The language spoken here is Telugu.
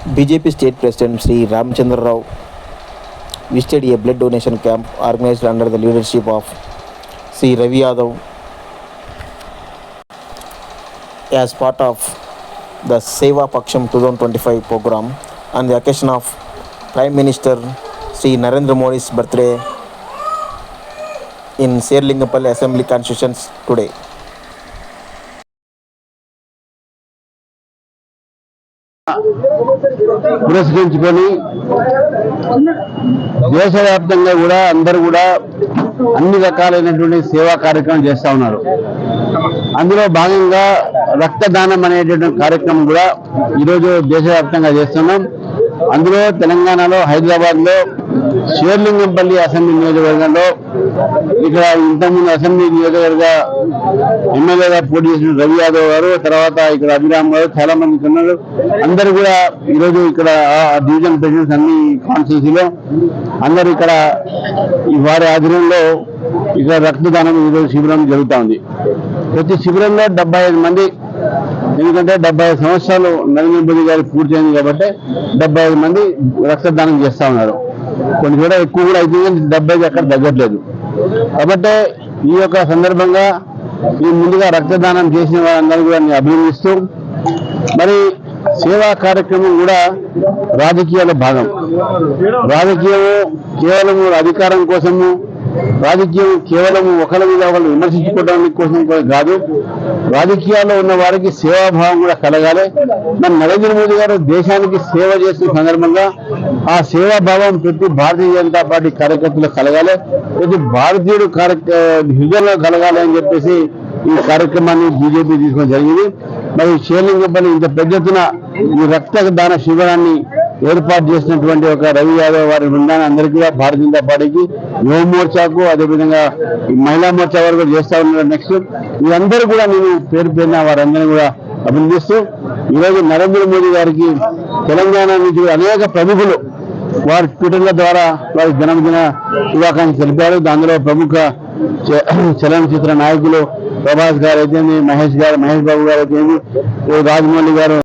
BJP State President Sri Ramchandra Rao visited a blood donation camp organized under the leadership of Sri Ravi Yadav as part of the Seva Paksham 2025 program on the occasion of Prime Minister Sri Narendra Modi's birthday in Serlingapalli Assembly constituents today. పురస్కరించుకొని దేశవ్యాప్తంగా కూడా అందరూ కూడా అన్ని రకాలైనటువంటి సేవా కార్యక్రమం చేస్తూ ఉన్నారు. అందులో భాగంగా రక్తదానం అనేటటువంటి కార్యక్రమం కూడా ఈరోజు దేశవ్యాప్తంగా చేస్తున్నాం. అందులో తెలంగాణలో హైదరాబాద్లో షేర్లింగంపల్లి అసెంబ్లీ నియోజకవర్గంలో ఇక్కడ ఇంతకుముందు అసెంబ్లీ నియోజకవర్గ ఎమ్మెల్యేగా పోటీ చేసిన రవి యాదవ్ గారు, తర్వాత ఇక్కడ అభిరామ్ గారు చాలా మంది ఉన్నారు. అందరూ కూడా ఈరోజు ఇక్కడ డివిజన్ ప్రెసిడెంట్స్ అన్ని కాన్స్టిట్యూన్సీలో అందరూ ఇక్కడ వారి ఆధ్వర్యంలో ఇక్కడ రక్తదానం ఈరోజు శిబిరం జరుగుతూ ఉంది. ప్రతి శిబిరంలో 75 మంది, ఎందుకంటే 75 సంవత్సరాలు నరేంద్ర మోదీ గారు పూర్తి అయింది కాబట్టి 75 మంది రక్తదానం చేస్తూ ఉన్నారు. కొన్ని కూడా ఎక్కువ కూడా అయితే 75 ఎక్కడ తగ్గట్లేదు. కాబట్టి ఈ యొక్క సందర్భంగా ఈ ముందుగా రక్తదానం చేసిన వారందరూ కూడా నేను అభినందిస్తూ, మరి సేవా కార్యక్రమం కూడా రాజకీయాల భాగం. రాజకీయము కేవలము అధికారం కోసము, రాజకీయం కేవలం ఒకరి మీద ఒకరు విమర్శించుకోవడానికి కోసం కాదు. రాజకీయాల్లో ఉన్న వారికి సేవాభావం కూడా కలగాలి. మరి నరేంద్ర మోదీ గారు దేశానికి సేవ చేసిన సందర్భంగా ఆ సేవాభావం ప్రతి భారతీయ జనతా పార్టీ కార్యకర్తలకు కలగాలి, ప్రతి భారతీయుడు హృదయంలో కలగాలి అని చెప్పేసి ఈ కార్యక్రమాన్ని బీజేపీ తీసుకోవడం జరిగింది. మరి షేర్లింగంపల్లి ఇంత పెద్ద ఎత్తున ఈ రక్తదాన శిబిరాన్ని ఏర్పాటు చేసినటువంటి ఒక రవి యాదవ్ వారి బృందాన్ని అందరికీ కూడా భారతీయ జనతా పార్టీకి, యువ మోర్చాకు, అదేవిధంగా మహిళా మోర్చా వారు కూడా చేస్తూ ఉన్నారు. నెక్స్ట్ వీరందరూ కూడా నేను పేరు పేరున వారందరినీ కూడా అభినందిస్తూ, ఈరోజు నరేంద్ర మోదీ గారికి తెలంగాణ నుంచి అనేక ప్రముఖులు వారి ట్విట్టర్ల ద్వారా వారి జన్మదిన శుభాకాంక్షలు తెలిపారు. అందులో ప్రముఖ చలనచిత్ర నాయకులు ప్రభాస్ గారు అయితేంది, మహేష్ బాబు గారు అయితేంది, రాజమౌళి గారు